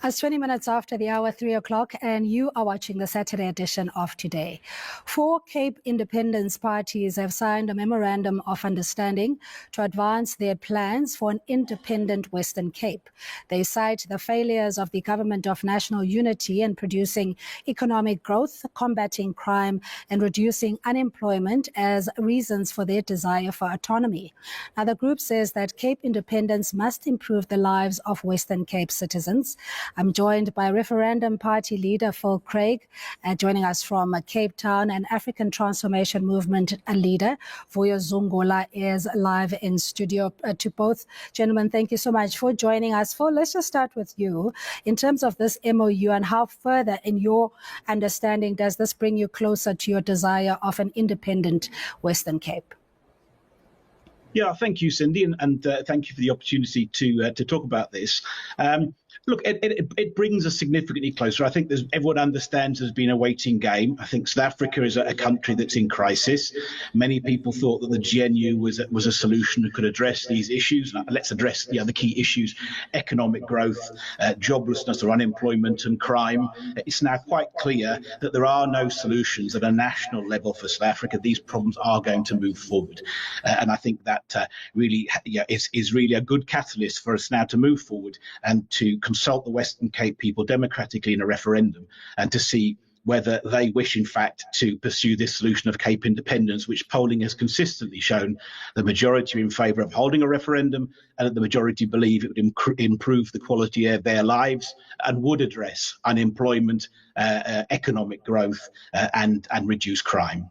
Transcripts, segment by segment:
It's 20 minutes after the hour, 3 o'clock, and you are watching the Saturday edition of Today. 4 Cape independence parties have signed a memorandum of understanding to advance their plans for an independent Western Cape. They cite the failures of the Government of National Unity in producing economic growth, combating crime, and reducing unemployment as reasons for their desire for autonomy. Now, the group says that Cape independence must improve the lives of Western Cape citizens. I'm joined by Referendum Party leader Phil Craig, joining us from Cape Town, and African Transformation Movement leader Vuyolwethu Zungula is live in studio. To both gentlemen, thank you so much for joining us. Phil, let's just start with you. In terms of this MOU and how further, in your understanding, does this bring you closer to your desire of an independent Western Cape? Yeah, thank you, Cindy, and thank you for the opportunity to talk about this. Look, it brings us significantly closer. I think everyone understands there's been a waiting game. I think South Africa is a country that's in crisis. Many people thought that the GNU was a solution that could address these issues. Let's address the other key issues: economic growth, joblessness or unemployment, and crime. It's now quite clear that there are no solutions at a national level for South Africa. These problems are going to move forward, and I think that really is really a good catalyst for us now to move forward and to consult the Western Cape people democratically in a referendum and to see whether they wish, in fact, to pursue this solution of Cape independence, which polling has consistently shown the majority are in favour of holding a referendum, and that the majority believe it would improve the quality of their lives and would address unemployment, economic growth and reduce crime.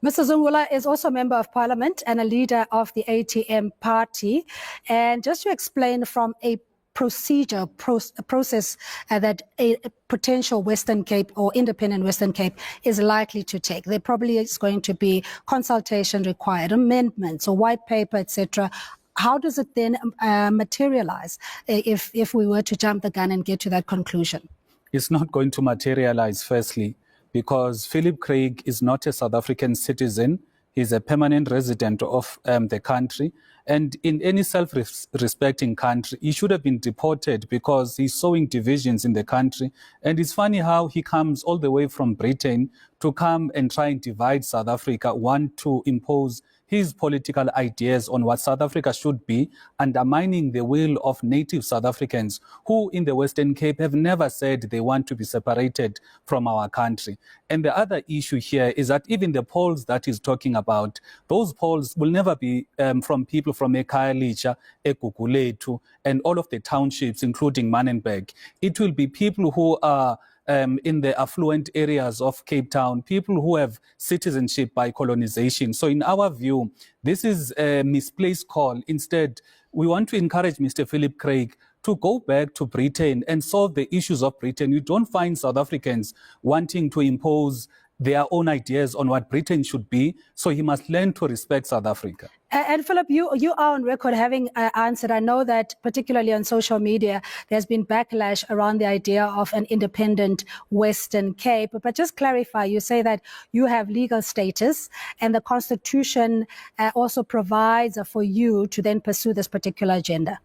Mr. Zungula is also a member of Parliament and a leader of the ATM party. And just to explain from a process that a potential Western Cape or independent Western Cape is likely to take. There probably is going to be consultation required, amendments or white paper, etc. How does it then materialize if we were to jump the gun and get to that conclusion? It's not going to materialize, firstly, because Philip Craig is not a South African citizen. He's a permanent resident of the country. And in any self-respecting country, he should have been deported because he's sowing divisions in the country. And it's funny how he comes all the way from Britain to come and try and divide South Africa, want to impose his political ideas on what South Africa should be, undermining the will of native South Africans who in the Western Cape have never said they want to be separated from our country. And the other issue here is that even the polls that he's talking about, those polls will never be from people from Ekhayelitsha, Vuyolwethu, and all of the townships, including Manenberg. It will be people who are in the affluent areas of Cape Town, people who have citizenship by colonization. So in our view, this is a misplaced call. Instead, we want to encourage Mr. Philip Craig to go back to Britain and solve the issues of Britain. You don't find South Africans wanting to impose their own ideas on what Britain should be, so he must learn to respect South Africa. And Philip, you are on record having answered. I know that particularly on social media, there's been backlash around the idea of an independent Western Cape. But just clarify, you say that you have legal status and the Constitution also provides for you to then pursue this particular agenda.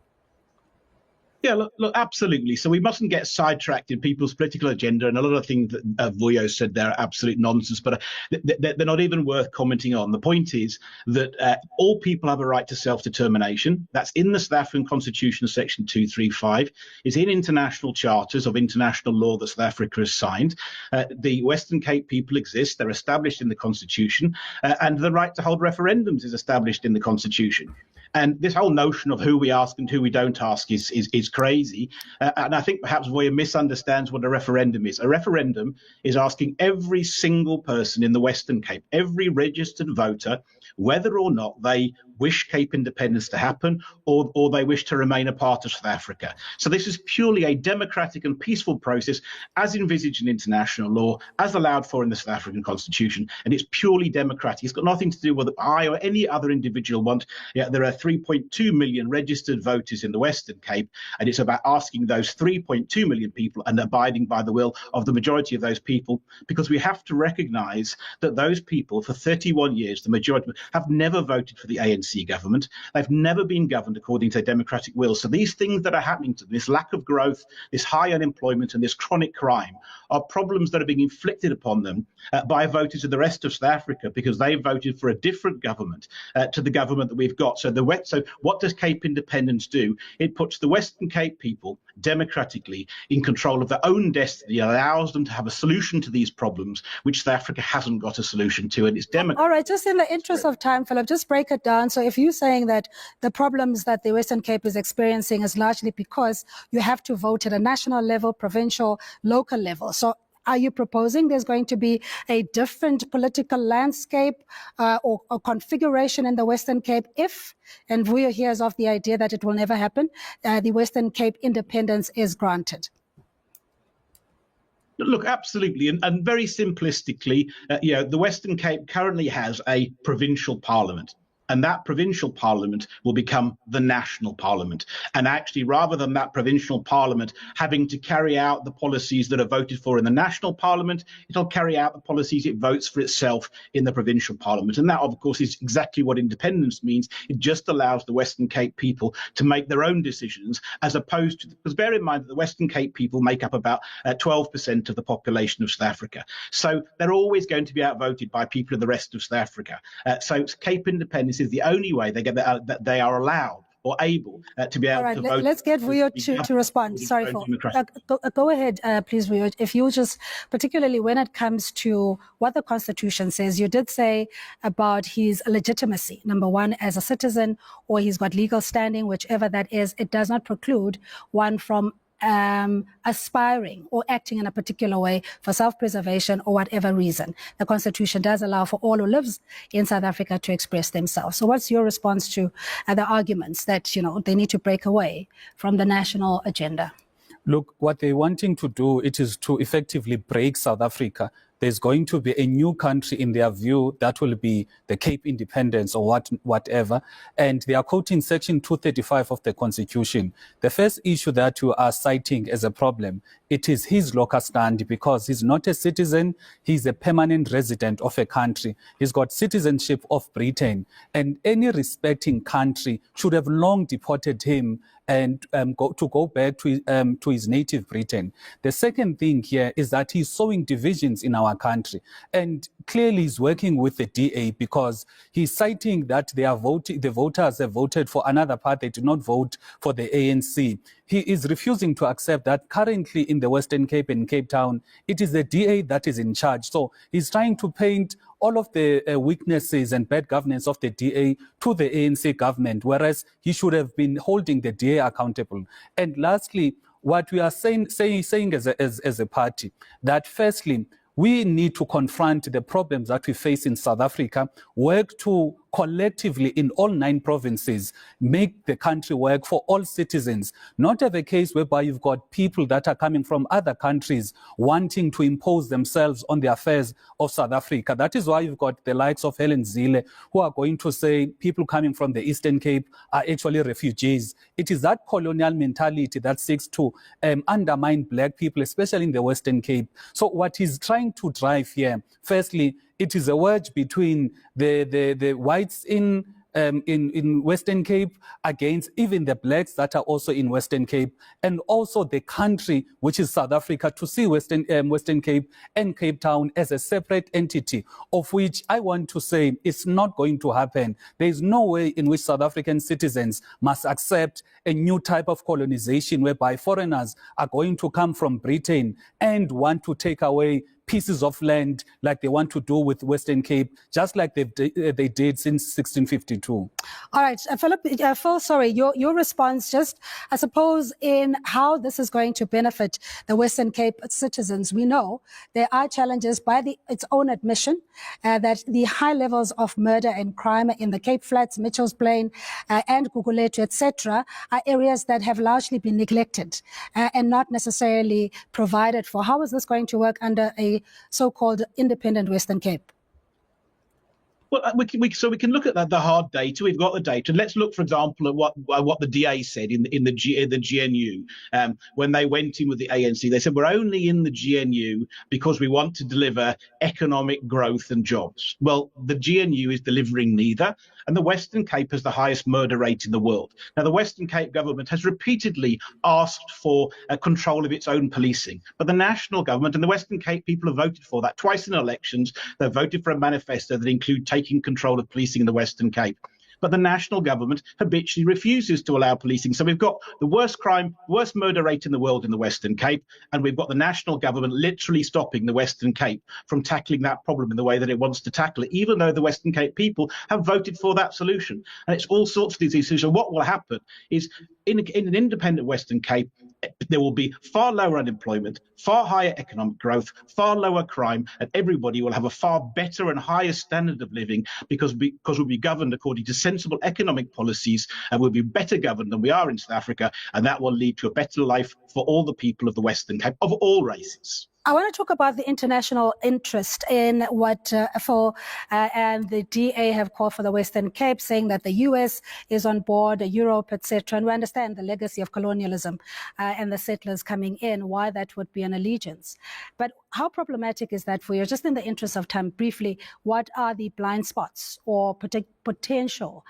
Yeah, look, absolutely. So we mustn't get sidetracked in people's political agenda, and a lot of things that Vuyo said there are absolute nonsense, but they're not even worth commenting on. The point is that all people have a right to self-determination. That's in the South African Constitution, Section 235. It's in international charters of international law that South Africa has signed. The Western Cape people exist. They're established in the Constitution, and the right to hold referendums is established in the Constitution. And this whole notion of who we ask and who we don't ask is crazy. And I think perhaps Vuyo misunderstands what a referendum is. A referendum is asking every single person in the Western Cape, every registered voter, whether or not they wish Cape independence to happen or they wish to remain a part of South Africa. So this is purely a democratic and peaceful process as envisaged in international law, as allowed for in the South African Constitution, and it's purely democratic. It's got nothing to do with what I or any other individual want. Yeah, there are 3.2 million registered voters in the Western Cape, and it's about asking those 3.2 million people and abiding by the will of the majority of those people, because we have to recognise that those people, for 31 years, the majority have never voted for the ANC government. They've never been governed according to their democratic will. So these things that are happening to them, this lack of growth, this high unemployment, and this chronic crime, are problems that are being inflicted upon them by voters in the rest of South Africa, because they voted for a different government to the government that we've got. So what does Cape Independence do? It puts the Western Cape people democratically in control of their own destiny, allows them to have a solution to these problems, which South Africa hasn't got a solution to, and it's democratic. All right, just in the interest of time, Philip, just break it down. So if you're saying that the problems that the Western Cape is experiencing is largely because you have to vote at a national level, provincial, local level. So are you proposing there's going to be a different political landscape or configuration in the Western Cape if, and Vuyo hears of the idea that it will never happen, the Western Cape independence is granted? Look, absolutely. And very simplistically, the Western Cape currently has a provincial parliament. And that provincial parliament will become the national parliament. And actually, rather than that provincial parliament having to carry out the policies that are voted for in the national parliament, it'll carry out the policies it votes for itself in the provincial parliament. And that, of course, is exactly what independence means. It just allows the Western Cape people to make their own decisions, as opposed to, because bear in mind that the Western Cape people make up about 12% of the population of South Africa. So they're always going to be outvoted by people of the rest of South Africa. So Cape independence is the only way that they are allowed or able to be able to vote. Let's get Vuyo to respond. Sorry for go ahead, please, Vuyo. If you just, particularly when it comes to what the Constitution says, you did say about his legitimacy, number one, as a citizen, or he's got legal standing, whichever that is, it does not preclude one from aspiring or acting in a particular way for self-preservation or whatever reason. The Constitution does allow for all who lives in South Africa to express themselves. So what's your response to the arguments that, they need to break away from the national agenda? Look, what they're wanting to do, it is to effectively break South Africa. There's going to be a new country in their view that will be the Cape Independence or whatever. And they are quoting Section 235 of the Constitution. The first issue that you are citing as a problem, it is his locus standi, because he's not a citizen, he's a permanent resident of a country. He's got citizenship of Britain. And any respecting country should have long deported him and go back to his native Britain. The second thing here is that he's sowing divisions in our country, and clearly he's working with the DA, because he's citing that the voters have voted for another party, they did not vote for the ANC. He is refusing to accept that currently in the Western Cape and Cape Town, it is the DA that is in charge. So he's trying to paint all of the weaknesses and bad governance of the DA to the ANC government, whereas he should have been holding the DA accountable. And lastly, what we are saying as a party, that firstly, we need to confront the problems that we face in South Africa, work to collectively in all 9 provinces, make the country work for all citizens, not have a case whereby you've got people that are coming from other countries wanting to impose themselves on the affairs of South Africa. That is why you've got the likes of Helen Zille, who are going to say people coming from the Eastern Cape are actually refugees. It is that colonial mentality that seeks to undermine black people, especially in the Western Cape. So what he's trying to drive here, firstly, it is a wedge between the whites in Western Cape against even the blacks that are also in Western Cape, and also the country, which is South Africa, to see Western Cape and Cape Town as a separate entity, of which I want to say it's not going to happen. There is no way in which South African citizens must accept a new type of colonization whereby foreigners are going to come from Britain and want to take away pieces of land like they want to do with Western Cape, just like they did since 1652. All right, Philip, Phil, sorry, your response just, I suppose, in how this is going to benefit the Western Cape citizens. We know there are challenges by its own admission that the high levels of murder and crime in the Cape Flats, Mitchell's Plain, and Vuyolwethu, etc., are areas that have largely been neglected and not necessarily provided for. How is this going to work under a so-called independent Western Cape? Well, so we can look at the hard data. We've got the data. And let's look, for example, at what the DA said in the GNU when they went in with the ANC. They said we're only in the GNU because we want to deliver economic growth and jobs. Well, the GNU is delivering neither, and the Western Cape has the highest murder rate in the world. Now, the Western Cape government has repeatedly asked for control of its own policing, but the national government and the Western Cape people have voted for that twice in elections. They've voted for a manifesto that include taking control of policing in the Western Cape. But the national government habitually refuses to allow policing. So we've got the worst crime, worst murder rate in the world in the Western Cape, and we've got the national government literally stopping the Western Cape from tackling that problem in the way that it wants to tackle it, even though the Western Cape people have voted for that solution. And it's all sorts of these issues. So what will happen is in an independent Western Cape, there will be far lower unemployment, far higher economic growth, far lower crime, and everybody will have a far better and higher standard of living because we'll be governed according to sensible economic policies, and we'll be better governed than we are in South Africa, and that will lead to a better life for all the people of the Western Cape, of all races. I want to talk about the international interest in what and the DA have called for the Western Cape, saying that the US is on board, Europe, etc. And we understand the legacy of colonialism and the settlers coming in, why that would be an allegiance. But how problematic is that for you? Just in the interest of time, briefly, what are the blind spots or potential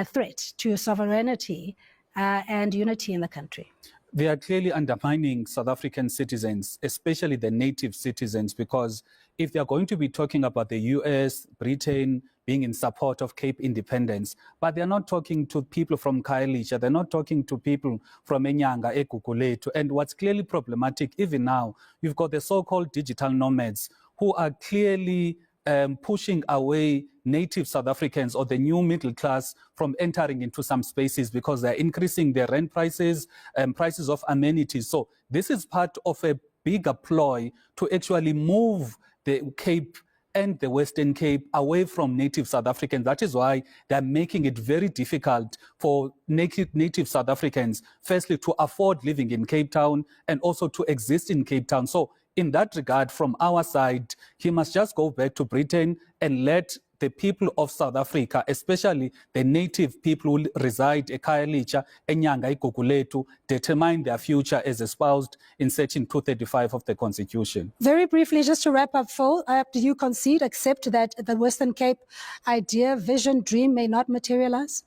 threat to sovereignty and unity in the country? They are clearly undermining South African citizens, especially the native citizens, because if they are going to be talking about the US, Britain being in support of Cape independence, but they're not talking to people from Khayelitsha, they're not talking to people from Enyanga, Egugulethu. And what's clearly problematic, even now, you've got the so-called digital nomads who are clearly pushing away native South Africans or the new middle class from entering into some spaces because they're increasing their rent prices and prices of amenities. So this is part of a bigger ploy to actually move the Cape and the Western Cape away from native South Africans. That is why they're making it very difficult for native South Africans, firstly, to afford living in Cape Town and also to exist in Cape Town. So in that regard, from our side, he must just go back to Britain and let the people of South Africa, especially the native people who reside at Khayelitsha, Enyanga, Egugulethu, determine their future as espoused in Section 235 of the Constitution. Very briefly, just to wrap up, Phil, do you concede, accept that the Western Cape idea, vision, dream may not materialize?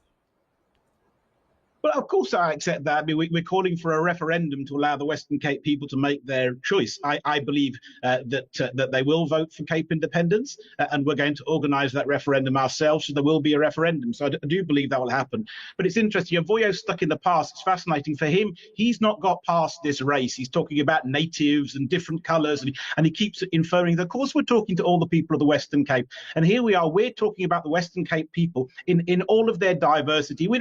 Well, of course I accept that. I mean, we're calling for a referendum to allow the Western Cape people to make their choice. I believe that they will vote for Cape independence, and we're going to organise that referendum ourselves, so there will be a referendum. So I do believe that will happen. But it's interesting, Vuyo's stuck in the past. It's fascinating for him. He's not got past this race. He's talking about natives and different colours, and he keeps inferring that, of course, we're talking to all the people of the Western Cape. And here we are, we're talking about the Western Cape people in all of their diversity. We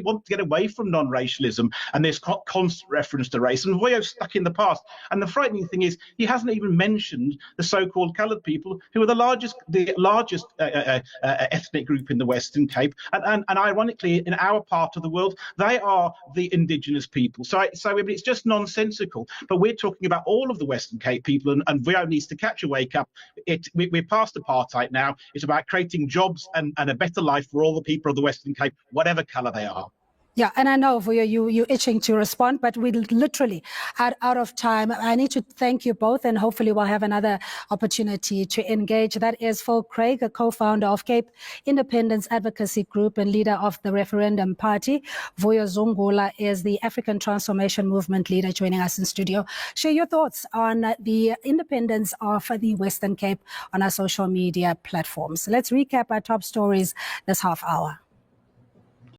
want to get away from non-racialism and this constant reference to race, and Vuyo's stuck in the past. And the frightening thing is he hasn't even mentioned the so-called coloured people, who are the largest ethnic group in the Western Cape, and ironically in our part of the world they are the indigenous people. So it's just nonsensical. But we're talking about all of the Western Cape people, and Vuyo needs to catch a wake up. We're past apartheid now. It's about creating jobs and a better life for all the people of the Western Cape, whatever colour they are. Yeah, and I know, Vuyo, you're itching to respond, but we're literally out of time. I need to thank you both, and hopefully we'll have another opportunity to engage. That is Phil Craig, a co-founder of Cape Independence Advocacy Group and leader of the Referendum Party. Vuyo Zungula is the African Transformation Movement leader, joining us in studio. Share your thoughts on the independence of the Western Cape on our social media platforms. Let's recap our top stories this half hour.